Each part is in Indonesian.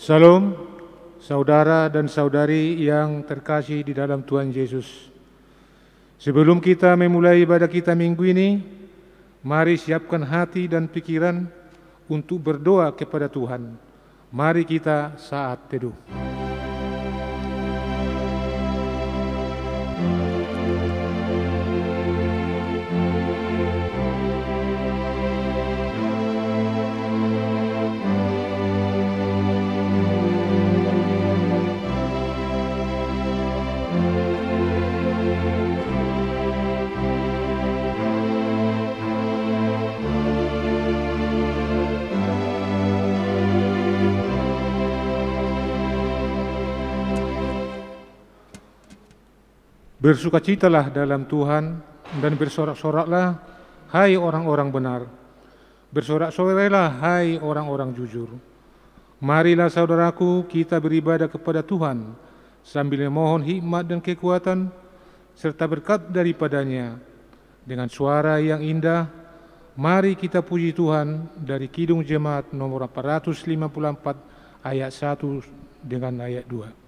Salam, saudara dan saudari yang terkasih di dalam Tuhan Yesus. Sebelum kita memulai ibadah kita minggu ini, mari siapkan hati dan pikiran untuk berdoa kepada Tuhan. Mari kita saat teduh. Bersukacitalah dalam Tuhan dan bersorak-soraklah, hai orang-orang benar. Bersorak-sorailah, hai orang-orang jujur. Marilah saudaraku, kita beribadah kepada Tuhan sambil memohon hikmat dan kekuatan serta berkat daripadanya. Dengan suara yang indah, mari kita puji Tuhan dari Kidung Jemaat nomor 454 ayat 1 dengan ayat 2.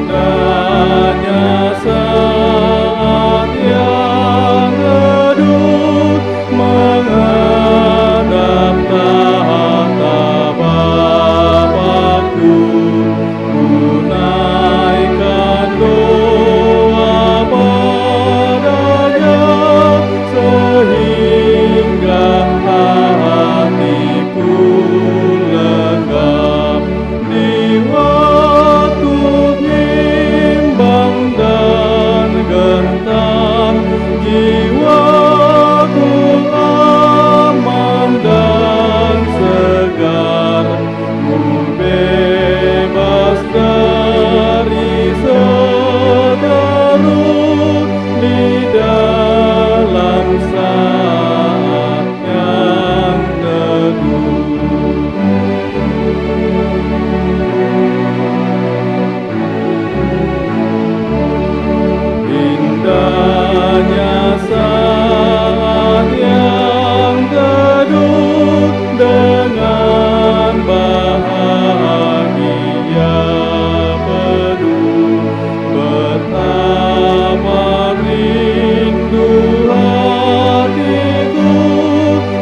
Indahnya saat yang teduh menghadap tahta Bapa-Ku, ku naikkan doa padanya sehingga hatiku lenggam di waktu bimbang dan gentar. Jiwaku aman dan segar, ku bebas dari seteru di dalam saat yang teduh. Indahnya saat yang teduh dengan bahagia penuh, betapa rindu hatiku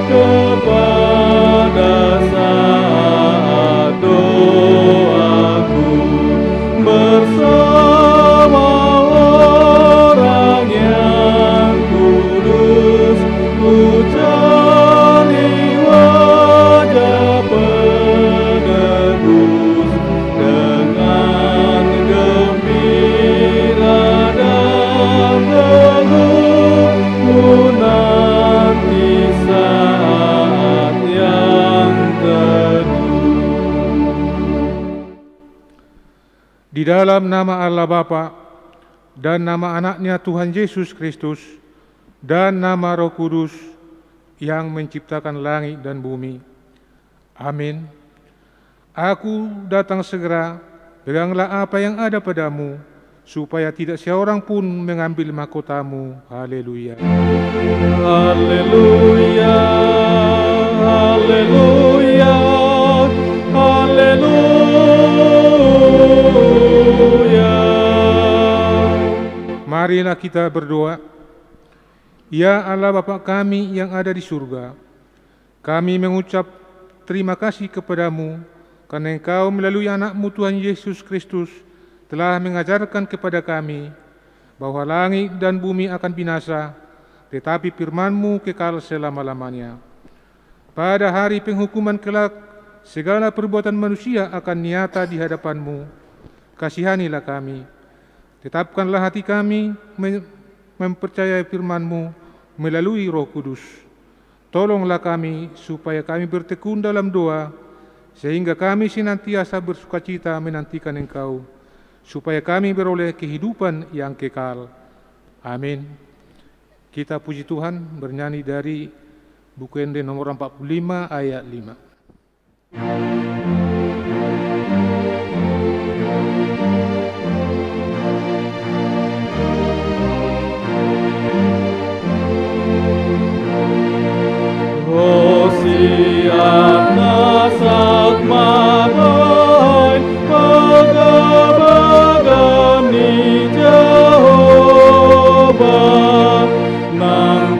kepada saat doaku bersama orang yang kudus. Ku cari wajah penebus dengan gembira dan teguh, ku nanti saat yang teduh. Di dalam nama Allah Bapa dan nama anaknya Tuhan Yesus Kristus dan nama Roh Kudus yang menciptakan langit dan bumi. Amin. Aku datang segera, peganglah apa yang ada padamu, supaya tidak seorang pun mengambil mahkotamu. Haleluya. Haleluya, haleluya, haleluya. Marilah kita berdoa. Ya Allah Bapa kami yang ada di surga, kami mengucap terima kasih kepadamu karena Engkau melalui anak-Mu Tuhan Yesus Kristus telah mengajarkan kepada kami bahwa langit dan bumi akan binasa, tetapi firman-Mu kekal selama-lamanya. Pada hari penghukuman kelak, segala perbuatan manusia akan nyata di hadapan-Mu. Kasihanilah kami, tetapkanlah hati kami mempercayai firman-Mu melalui Roh Kudus. Tolonglah kami supaya kami bertekun dalam doa, sehingga kami senantiasa bersukacita menantikan Engkau, supaya kami beroleh kehidupan yang kekal. Amin. Kita puji Tuhan bernyanyi dari buku ND nomor 45 ayat 5.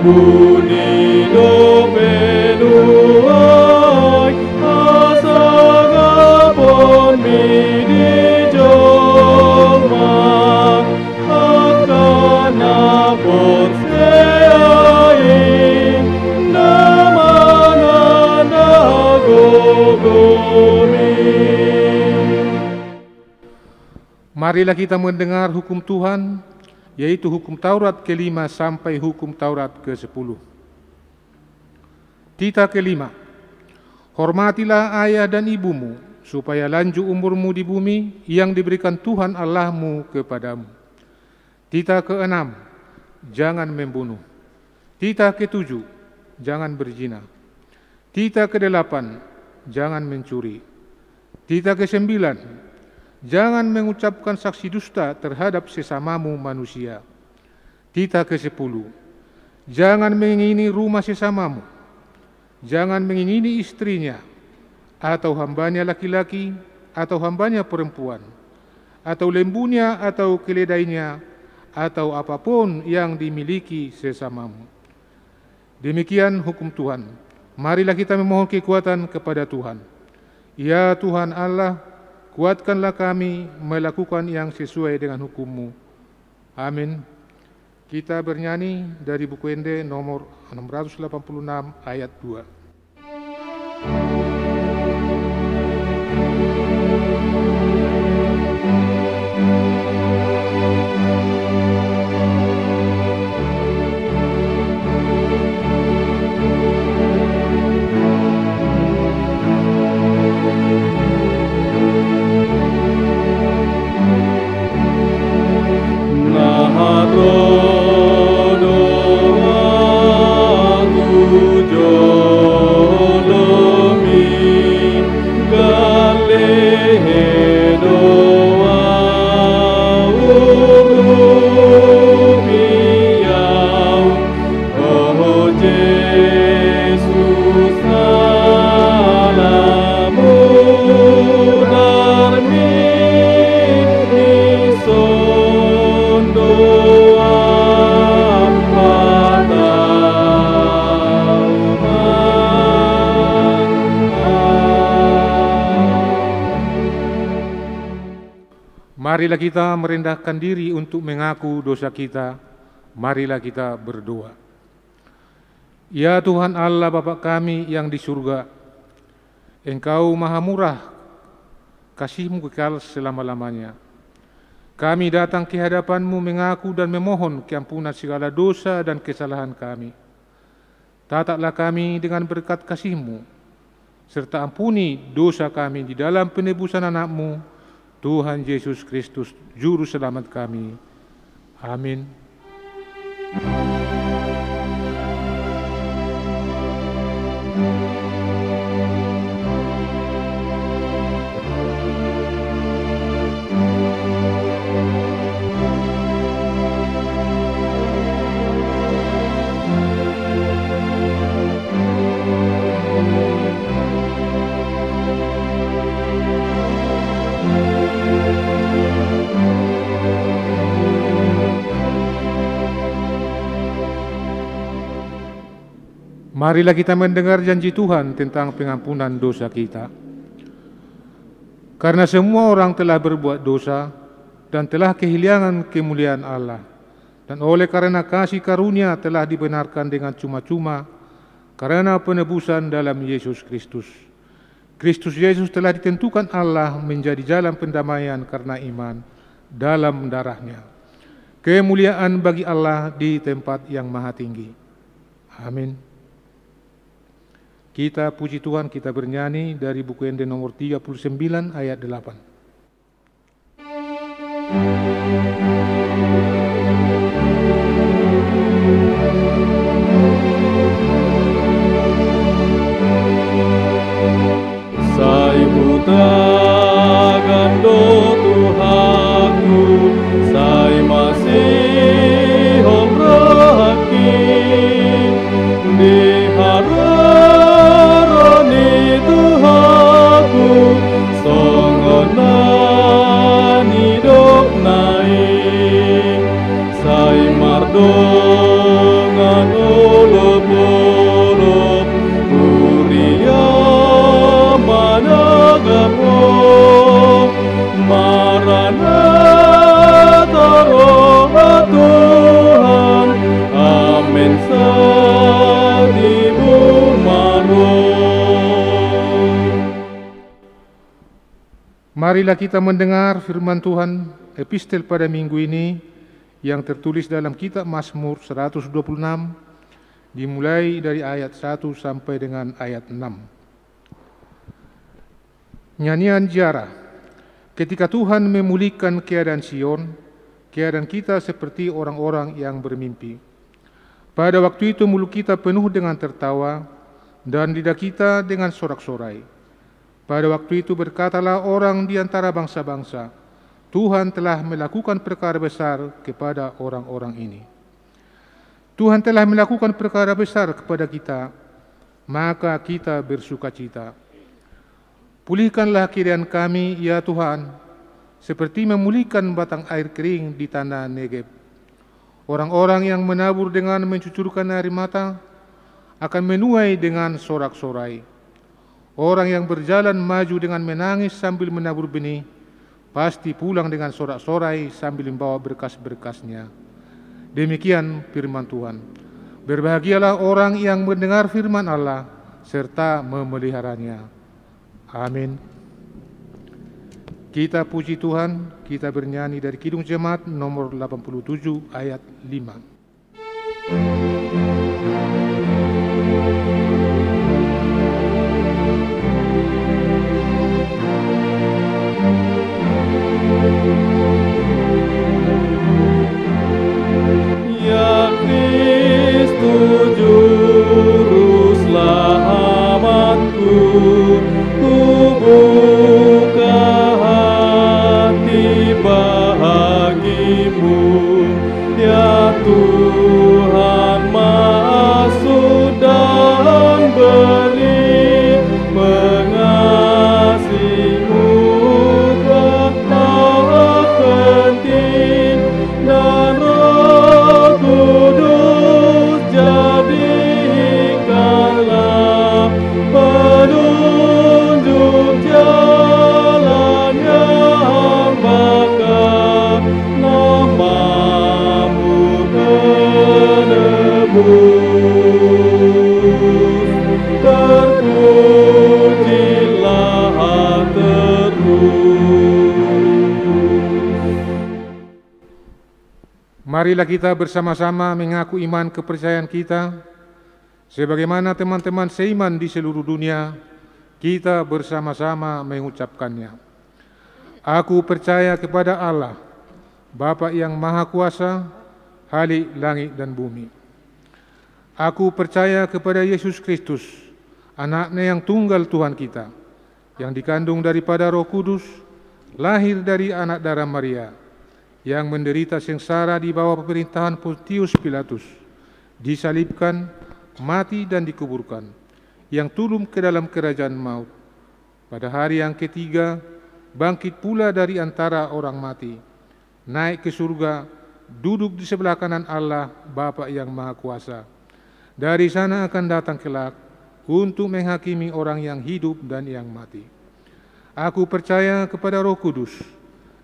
Buni dope nuai asagapon midi joma akana pon seai namana nagogomi. Marilah kita mendengar hukum Tuhan, yaitu hukum Taurat ke-5 sampai hukum Taurat ke-10. Tita ke-5, hormatilah ayah dan ibumu, supaya lanjut umurmu di bumi yang diberikan Tuhan Allahmu kepadamu. Tita ke-6, jangan membunuh. Tita ke-7, jangan berzina. Tita ke-8, jangan mencuri. Tita ke-9, jangan mengucapkan saksi dusta terhadap sesamamu manusia. Tita ke-10, jangan mengingini rumah sesamamu. Jangan mengingini istrinya, atau hambanya laki-laki, atau hambanya perempuan, atau lembunya, atau keledainya, atau apapun yang dimiliki sesamamu. Demikian hukum Tuhan. Marilah kita memohon kekuatan kepada Tuhan. Ya Tuhan Allah, kuatkanlah kami melakukan yang sesuai dengan hukum-Mu. Amin. Kita bernyanyi dari buku Ende nomor 686 ayat 2. Marilah kita merendahkan diri untuk mengaku dosa kita. Marilah kita berdoa. Ya Tuhan Allah Bapa kami yang di surga, Engkau maha murah, kasih-Mu kekal selama-lamanya. Kami datang ke hadapan-Mu mengaku dan memohon keampunan segala dosa dan kesalahan kami. Tataklah kami dengan berkat kasih-Mu, serta ampuni dosa kami di dalam penebusan anak-Mu, Tuhan Yesus Kristus, Juru Selamat kami. Amin. Marilah kita mendengar janji Tuhan tentang pengampunan dosa kita. Karena semua orang telah berbuat dosa dan telah kehilangan kemuliaan Allah. Dan oleh karena kasih karunia telah dibenarkan dengan cuma-cuma karena penebusan dalam Yesus Kristus. Kristus Yesus telah ditentukan Allah menjadi jalan pendamaian karena iman dalam darah-Nya. Kemuliaan bagi Allah di tempat yang maha tinggi. Amin. Kita puji Tuhan, kita bernyanyi dari buku Ende nomor 39 ayat 8. Sai putagan do Tuhanku, sai masih homraki di harap Tuhanku, songon Marilah kita mendengar firman Tuhan, epistel pada minggu ini yang tertulis dalam kitab Mazmur 126, dimulai dari ayat 1 sampai dengan ayat 6. Nyanyian Ziarah. Ketika Tuhan memulihkan keadaan Sion, keadaan kita seperti orang-orang yang bermimpi. Pada waktu itu mulut kita penuh dengan tertawa, dan lidah kita dengan sorak-sorai. Pada waktu itu berkatalah orang di antara bangsa-bangsa, Tuhan telah melakukan perkara besar kepada orang-orang ini. Tuhan telah melakukan perkara besar kepada kita, maka kita bersukacita. Pulihkanlah keadaan kami, ya Tuhan, seperti memulihkan batang air kering di tanah Negeb. Orang-orang yang menabur dengan mencucurkan air mata akan menuai dengan sorak-sorai. Orang yang berjalan maju dengan menangis sambil menabur benih, pasti pulang dengan sorak-sorai sambil membawa berkas-berkasnya. Demikian firman Tuhan. Berbahagialah orang yang mendengar firman Allah, serta memeliharanya. Amin. Kita puji Tuhan, kita bernyanyi dari Kidung Jemaat nomor 87 ayat 5. Ya Kristus juru selamatku, ku buka hati bagimu, ya Tuhan masuk dan beri mengasihimu betapa penting, dan Roh Kudus jadikanlah penunjuk jalan yang bakal namamu menebus. Terpujilah terus. Marilah kita bersama-sama mengaku iman kepercayaan kita, sebagaimana teman-teman seiman di seluruh dunia, kita bersama-sama mengucapkannya. Aku percaya kepada Allah, Bapa yang Maha Kuasa, Khalik langit dan bumi. Aku percaya kepada Yesus Kristus, Anak-Nya yang tunggal Tuhan kita, yang dikandung daripada Roh Kudus, lahir dari anak darah Maria, yang menderita sengsara di bawah pemerintahan Pontius Pilatus, disalibkan, mati dan dikuburkan, yang turun ke dalam kerajaan maut. Pada hari yang ketiga, bangkit pula dari antara orang mati, naik ke surga, duduk di sebelah kanan Allah, Bapa yang Maha Kuasa. Dari sana akan datang kelak untuk menghakimi orang yang hidup dan yang mati. Aku percaya kepada Roh Kudus,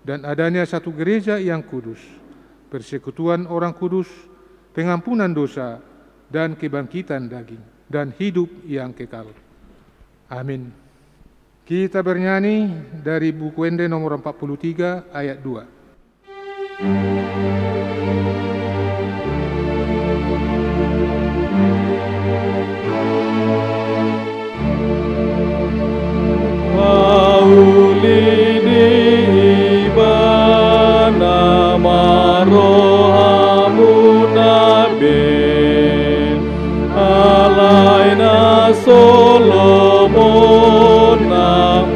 dan adanya satu gereja yang kudus, persekutuan orang kudus, pengampunan dosa, dan kebangkitan daging, dan hidup yang kekal. Amin. Kita bernyanyi dari buku Ende nomor 43 ayat 2. Solomon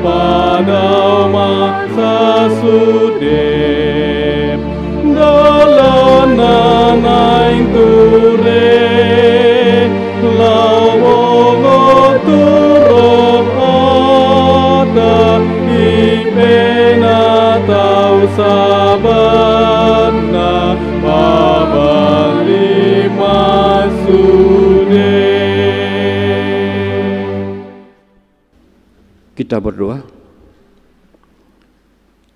pada masa sudah dalam nanaing ture lawongo turun ata ipena tau sabana babali masude. Kita berdoa.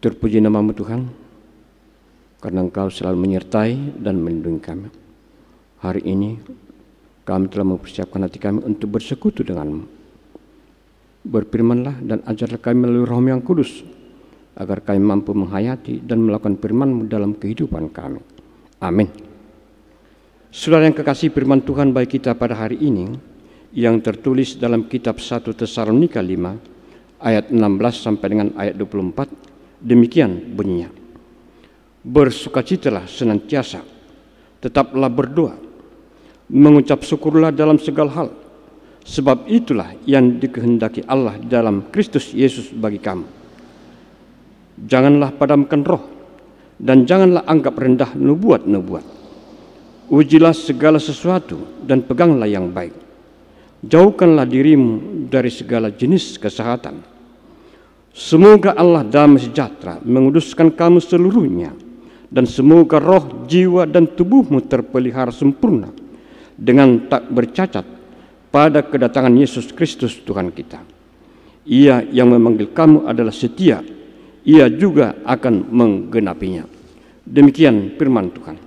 Terpuji nama-Mu Tuhan, karena Engkau selalu menyertai dan melindungi kami. Hari ini kami telah mempersiapkan hati kami untuk bersekutu dengan-Mu. Berfirmanlah dan ajarlah kami melalui Roh-Mu yang kudus, agar kami mampu menghayati dan melakukan firman-Mu dalam kehidupan kami. Amin. Saudara yang kekasih, firman Tuhan bagi kita pada hari ini yang tertulis dalam kitab 1 Tesalonika 5 ayat 16 sampai dengan ayat 24, demikian bunyinya. Bersukacitalah senantiasa, tetaplah berdoa, mengucap syukurlah dalam segala hal, sebab itulah yang dikehendaki Allah dalam Kristus Yesus bagi kamu. Janganlah padamkan roh, dan janganlah anggap rendah nubuat-nubuat. Ujilah segala sesuatu dan peganglah yang baik. Jauhkanlah dirimu dari segala jenis kesehatan. Semoga Allah damai sejahtera menguduskan kamu seluruhnya, dan semoga roh, jiwa, dan tubuhmu terpelihara sempurna dengan tak bercacat pada kedatangan Yesus Kristus Tuhan kita. Ia yang memanggil kamu adalah setia, Ia juga akan menggenapinya. Demikian firman Tuhan.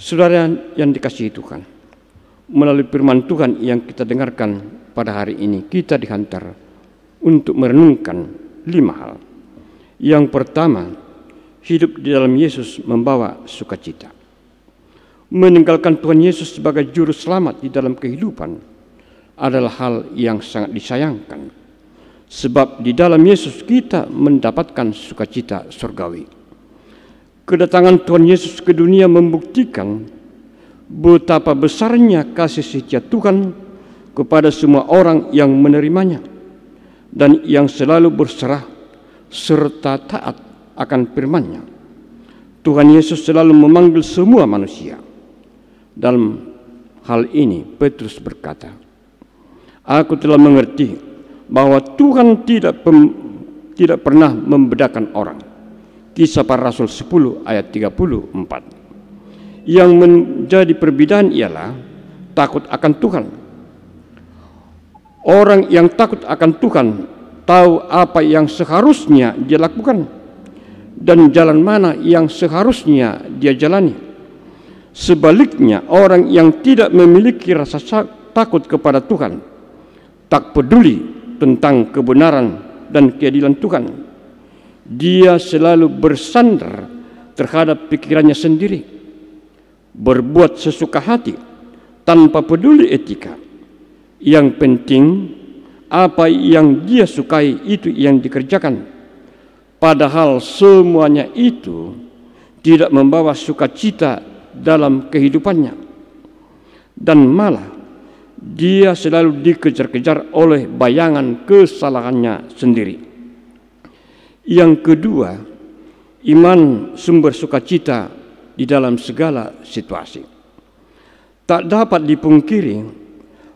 Saudara yang dikasihi Tuhan, melalui firman Tuhan yang kita dengarkan pada hari ini, kita dihantar untuk merenungkan 5 hal. Yang pertama, hidup di dalam Yesus membawa sukacita. Meninggalkan Tuhan Yesus sebagai juru selamat di dalam kehidupan adalah hal yang sangat disayangkan, sebab di dalam Yesus kita mendapatkan sukacita surgawi. Kedatangan Tuhan Yesus ke dunia membuktikan betapa besarnya kasih setia Tuhan kepada semua orang yang menerimanya dan yang selalu berserah serta taat akan firman-Nya. Tuhan Yesus selalu memanggil semua manusia. Dalam hal ini Petrus berkata, "Aku telah mengerti bahwa Tuhan tidak pernah membedakan orang." Kisah Para Rasul 10 ayat 34. Yang menjadi perbedaan ialah takut akan Tuhan. Orang yang takut akan Tuhan tahu apa yang seharusnya dia lakukan dan jalan mana yang seharusnya dia jalani. Sebaliknya, orang yang tidak memiliki rasa takut kepada Tuhan, tak peduli tentang kebenaran dan keadilan Tuhan, dia selalu bersandar terhadap pikirannya sendiri, berbuat sesuka hati tanpa peduli etika. Yang penting apa yang dia sukai itu yang dikerjakan, padahal semuanya itu tidak membawa sukacita dalam kehidupannya, dan malah dia selalu dikejar-kejar oleh bayangan kesalahannya sendiri. Yang kedua, iman sumber sukacita di dalam segala situasi. Tak dapat dipungkiri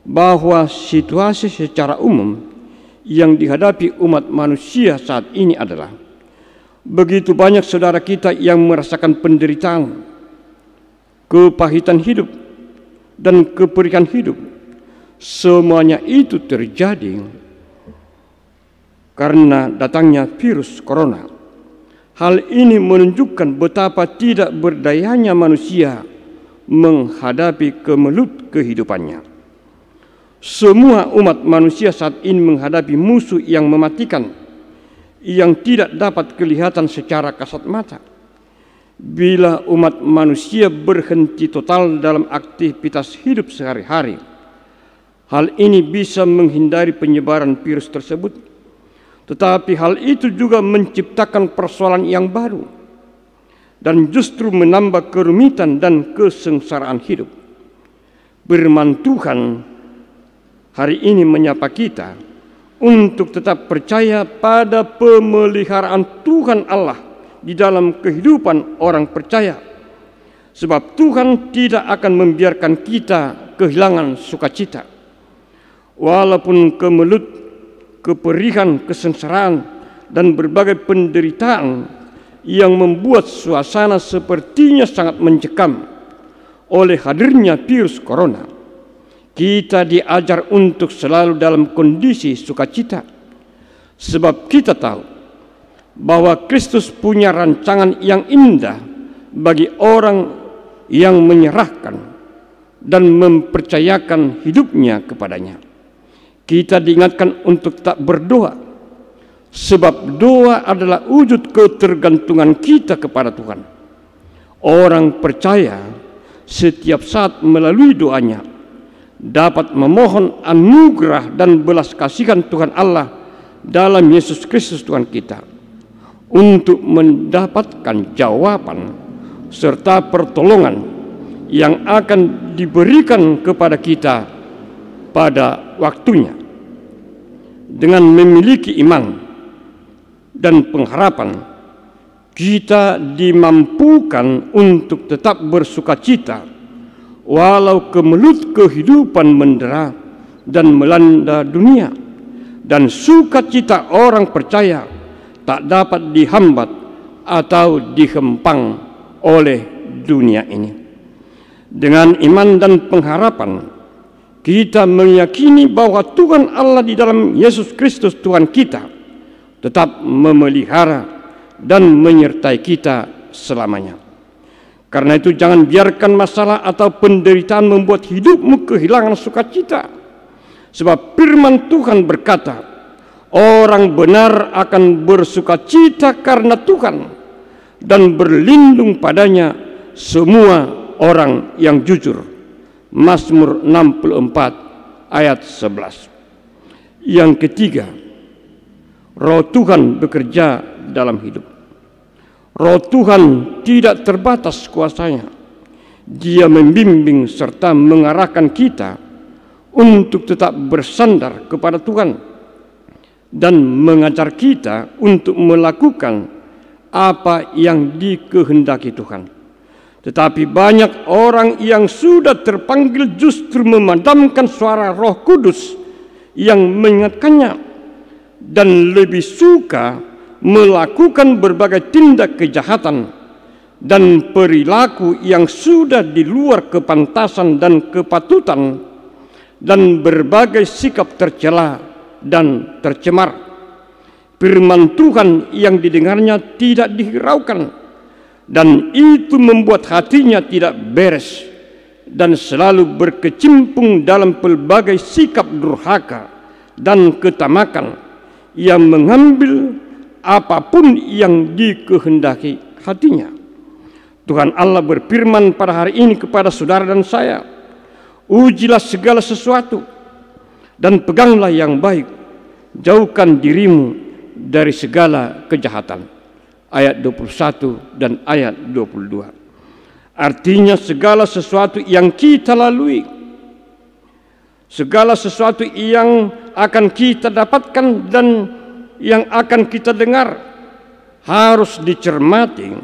bahwa situasi secara umum yang dihadapi umat manusia saat ini adalah begitu banyak saudara kita yang merasakan penderitaan, kepahitan hidup, dan keperihan hidup. Semuanya itu terjadi karena datangnya virus corona. Hal ini menunjukkan betapa tidak berdayanya manusia menghadapi kemelut kehidupannya. Semua umat manusia saat ini menghadapi musuh yang mematikan, yang tidak dapat kelihatan secara kasat mata. Bila umat manusia berhenti total dalam aktivitas hidup sehari-hari, hal ini bisa menghindari penyebaran virus tersebut. Tetapi hal itu juga menciptakan persoalan yang baru dan justru menambah kerumitan dan kesengsaraan hidup. Firman Tuhan hari ini menyapa kita untuk tetap percaya pada pemeliharaan Tuhan Allah di dalam kehidupan orang percaya. Sebab Tuhan tidak akan membiarkan kita kehilangan sukacita. Walaupun kemelut, keperihan, kesengsaraan, dan berbagai penderitaan yang membuat suasana sepertinya sangat mencekam oleh hadirnya virus corona, kita diajar untuk selalu dalam kondisi sukacita, sebab kita tahu bahwa Kristus punya rancangan yang indah bagi orang yang menyerahkan dan mempercayakan hidupnya kepadanya. Kita diingatkan untuk tak berdoa Sebab doa adalah wujud ketergantungan kita kepada Tuhan. Orang percaya setiap saat melalui doanya dapat memohon anugerah dan belas kasihan Tuhan Allah dalam Yesus Kristus Tuhan kita untuk mendapatkan jawaban serta pertolongan yang akan diberikan kepada kita pada waktunya. Dengan memiliki iman dan pengharapan, kita dimampukan untuk tetap bersukacita walau kemelut kehidupan mendera dan melanda dunia, dan sukacita orang percaya tak dapat dihambat atau dihempang oleh dunia ini. Dengan iman dan pengharapan, kita meyakini bahwa Tuhan Allah di dalam Yesus Kristus Tuhan kita tetap memelihara dan menyertai kita selamanya. Karena itu jangan biarkan masalah atau penderitaan membuat hidupmu kehilangan sukacita. Sebab firman Tuhan berkata, orang benar akan bersukacita karena Tuhan dan berlindung padanya semua orang yang jujur. Mazmur 64 ayat 11. Yang ketiga, Roh Tuhan bekerja dalam hidup. Roh Tuhan tidak terbatas kuasanya. Dia membimbing serta mengarahkan kita untuk tetap bersandar kepada Tuhan dan mengajar kita untuk melakukan apa yang dikehendaki Tuhan. Tetapi banyak orang yang sudah terpanggil justru memadamkan suara Roh Kudus yang mengingatkannya dan lebih suka melakukan berbagai tindak kejahatan dan perilaku yang sudah di luar kepantasan dan kepatutan dan berbagai sikap tercela dan tercemar. Firman Tuhan yang didengarnya tidak dihiraukan, dan itu membuat hatinya tidak beres dan selalu berkecimpung dalam pelbagai sikap durhaka dan ketamakan yang mengambil apapun yang dikehendaki hatinya. Tuhan Allah berfirman pada hari ini kepada saudara dan saya, ujilah segala sesuatu dan peganglah yang baik, jauhkan dirimu dari segala kejahatan. Ayat 21 dan ayat 22. Artinya segala sesuatu yang kita lalui, segala sesuatu yang akan kita dapatkan dan yang akan kita dengar harus dicermati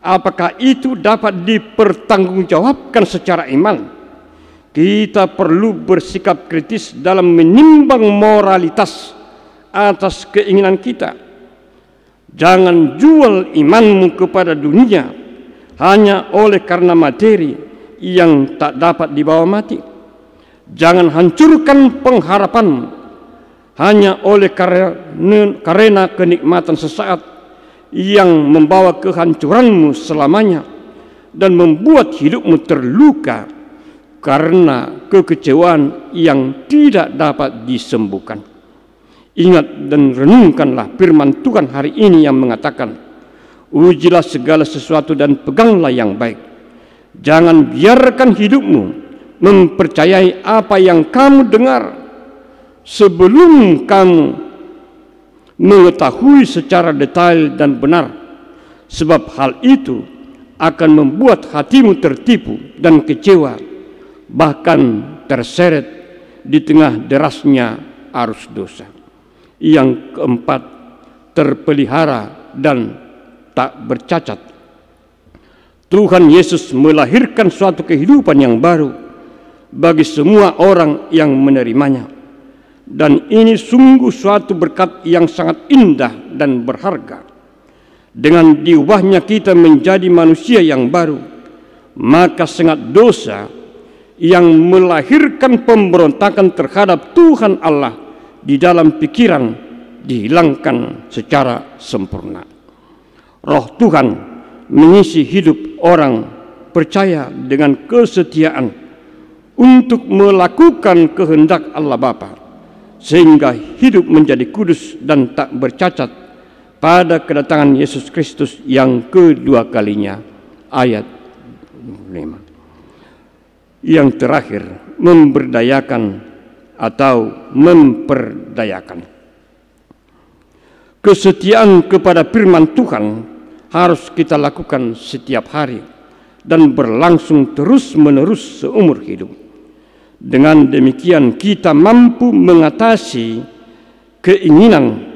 apakah itu dapat dipertanggungjawabkan secara iman. Kita perlu bersikap kritis dalam menimbang moralitas atas keinginan kita. Jangan jual imanmu kepada dunia hanya oleh karena materi yang tak dapat dibawa mati. Jangan hancurkan pengharapanmu hanya oleh karena kenikmatan sesaat yang membawa kehancuranmu selamanya dan membuat hidupmu terluka karena kekecewaan yang tidak dapat disembuhkan. Ingat dan renungkanlah firman Tuhan hari ini yang mengatakan, ujilah segala sesuatu dan peganglah yang baik. Jangan biarkan hidupmu mempercayai apa yang kamu dengar sebelum kamu mengetahui secara detail dan benar, sebab hal itu akan membuat hatimu tertipu dan kecewa, bahkan terseret di tengah derasnya arus dosa. Yang keempat, terpelihara dan tak bercacat. Tuhan Yesus melahirkan suatu kehidupan yang baru bagi semua orang yang menerimanya, dan ini sungguh suatu berkat yang sangat indah dan berharga. Dengan diubahnya kita menjadi manusia yang baru, maka sengat dosa yang melahirkan pemberontakan terhadap Tuhan Allah di dalam pikiran dihilangkan secara sempurna. Roh Tuhan mengisi hidup orang percaya dengan kesetiaan untuk melakukan kehendak Allah Bapa, sehingga hidup menjadi kudus dan tak bercacat pada kedatangan Yesus Kristus yang kedua kalinya. Ayat 5. Yang terakhir, memberdayakan atau memperdayakan. Kesetiaan kepada firman Tuhan harus kita lakukan setiap hari dan berlangsung terus-menerus seumur hidup. Dengan demikian kita mampu mengatasi keinginan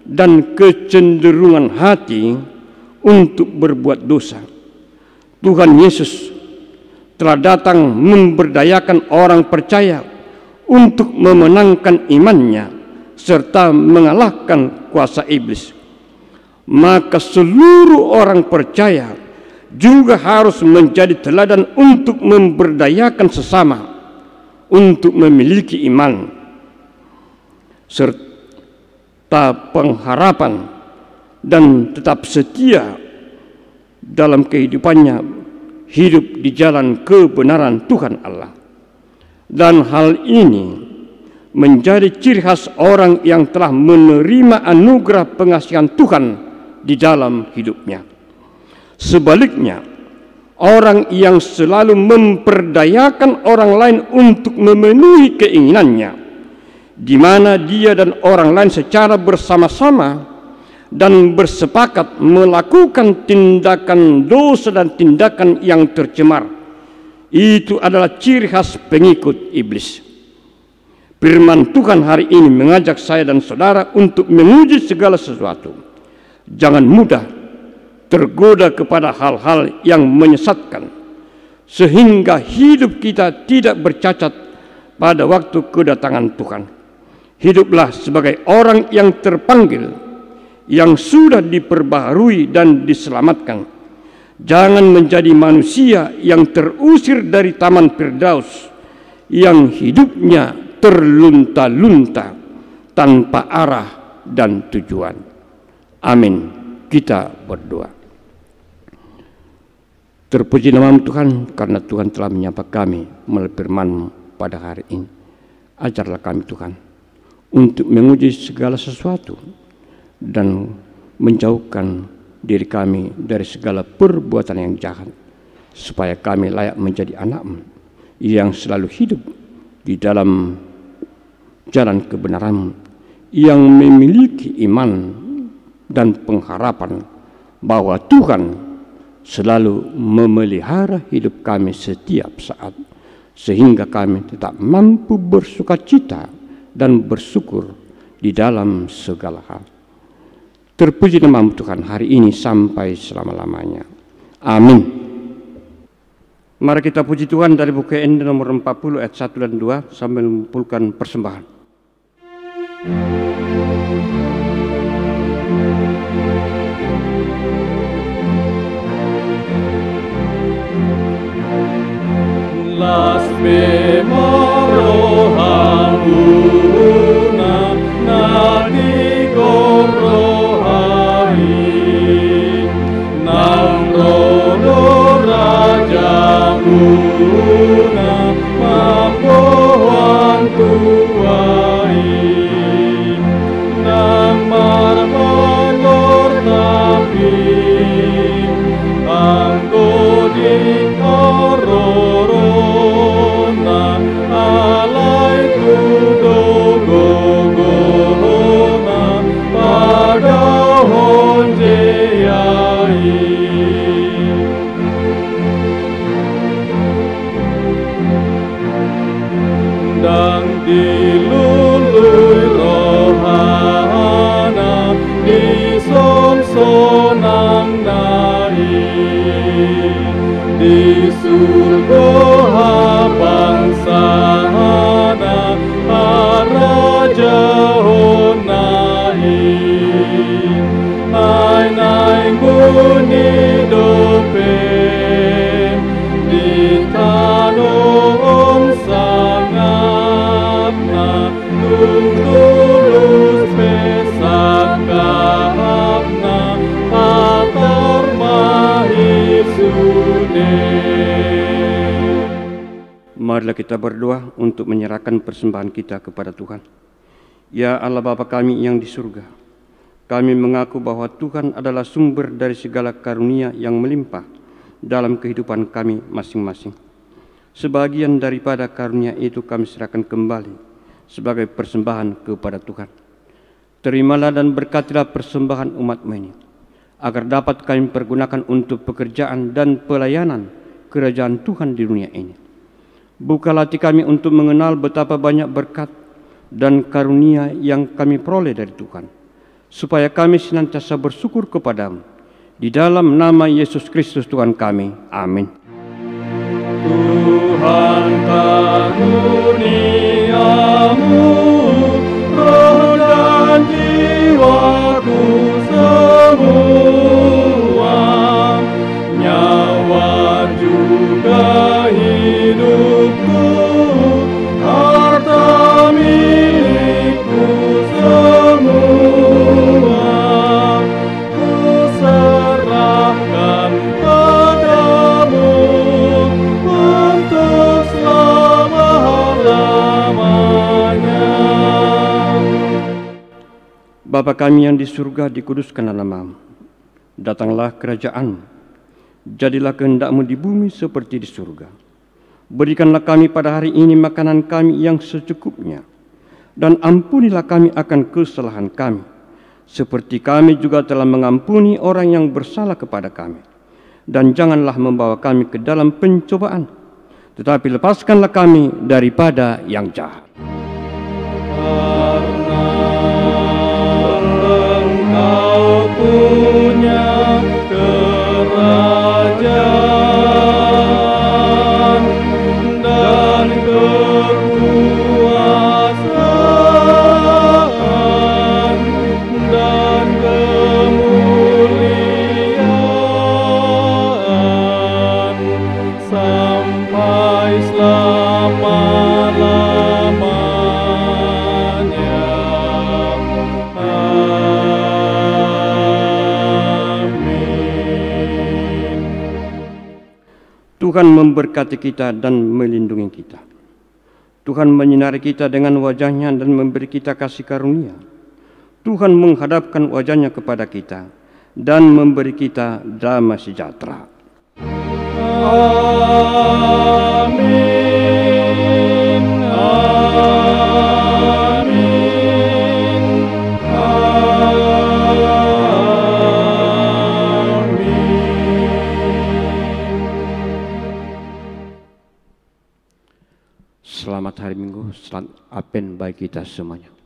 dan kecenderungan hati untuk berbuat dosa. Tuhan Yesus telah datang memberdayakan orang percaya untuk memenangkan imannya serta mengalahkan kuasa iblis. Maka seluruh orang percaya juga harus menjadi teladan untuk memberdayakan sesama, untuk memiliki iman serta pengharapan dan tetap setia dalam kehidupannya hidup di jalan kebenaran Tuhan Allah. Dan hal ini menjadi ciri khas orang yang telah menerima anugerah pengasihan Tuhan di dalam hidupnya. Sebaliknya, orang yang selalu memperdayakan orang lain untuk memenuhi keinginannya, di mana dia dan orang lain secara bersama-sama dan bersepakat melakukan tindakan dosa dan tindakan yang tercemar, itu adalah ciri khas pengikut iblis. Firman Tuhan hari ini mengajak saya dan saudara untuk menguji segala sesuatu. Jangan mudah tergoda kepada hal-hal yang menyesatkan, sehingga hidup kita tidak bercacat pada waktu kedatangan Tuhan. Hiduplah sebagai orang yang terpanggil, yang sudah diperbaharui dan diselamatkan. Jangan menjadi manusia yang terusir dari Taman Firdaus, yang hidupnya terlunta-lunta tanpa arah dan tujuan. Amin. Kita berdoa. Terpuji nama Tuhan, karena Tuhan telah menyapa kami melalui firman-Mu pada hari ini. Ajarlah kami Tuhan untuk menguji segala sesuatu dan menjauhkan diri kami dari segala perbuatan yang jahat, supaya kami layak menjadi anak-Mu yang selalu hidup di dalam jalan kebenaran-Mu, yang memiliki iman dan pengharapan bahwa Tuhan selalu memelihara hidup kami setiap saat, sehingga kami tetap mampu bersukacita dan bersyukur di dalam segala hal. Terpuji nama-Mu Tuhan hari ini sampai selama-lamanya. Amin. Mari kita puji Tuhan dari buku Enda nomor 40 ayat 1 dan 2 sambil mengumpulkan persembahan. Las memorohanguna nadi gorohai nang rodo rajamuna mampuan tuai nang marmagor tapi anggodi ororona alai tudogogona pada honjeyai dan dilului rohana di son-sonang nai di surga bangsana raja honai ai guni dope di tanon sangatna tulus pesakapna atar mahisude. Marilah kita berdoa untuk menyerahkan persembahan kita kepada Tuhan. Ya Allah Bapa kami yang di surga, kami mengaku bahwa Tuhan adalah sumber dari segala karunia yang melimpah dalam kehidupan kami masing-masing. Sebagian daripada karunia itu kami serahkan kembali sebagai persembahan kepada Tuhan. Terimalah dan berkatilah persembahan umat-Mu ini, agar dapat kami pergunakan untuk pekerjaan dan pelayanan kerajaan Tuhan di dunia ini. Bukalah hati kami untuk mengenal betapa banyak berkat dan karunia yang kami peroleh dari Tuhan, supaya kami senantiasa bersyukur kepadamu. Di dalam nama Yesus Kristus Tuhan kami. Amin. Tuhan karuniamu, roh dan jiwaku semua, nyawa juga hidupku, harta milikku semua, ku serahkan padamu untuk selama-lamanya. Bapa kami yang di surga, dikuduskanlah nama-Mu. Datanglah kerajaan-Mu. Jadilah kehendak-Mu di bumi seperti di surga. Berikanlah kami pada hari ini makanan kami yang secukupnya. Dan ampunilah kami akan kesalahan kami, seperti kami juga telah mengampuni orang yang bersalah kepada kami. Dan janganlah membawa kami ke dalam pencobaan, tetapi lepaskanlah kami daripada yang jahat. Engkau punya kerajaan dan kekuasaan dan kemuliaan sampai selama-lamanya. Tuhan memberkati kita dan melindungi kita. Tuhan menyinari kita dengan wajah-Nya dan memberi kita kasih karunia. Tuhan menghadapkan wajah-Nya kepada kita dan memberi kita damai sejahtera. Amin. Amin. Selamat hari Minggu, selamat Advent bagi kita semuanya.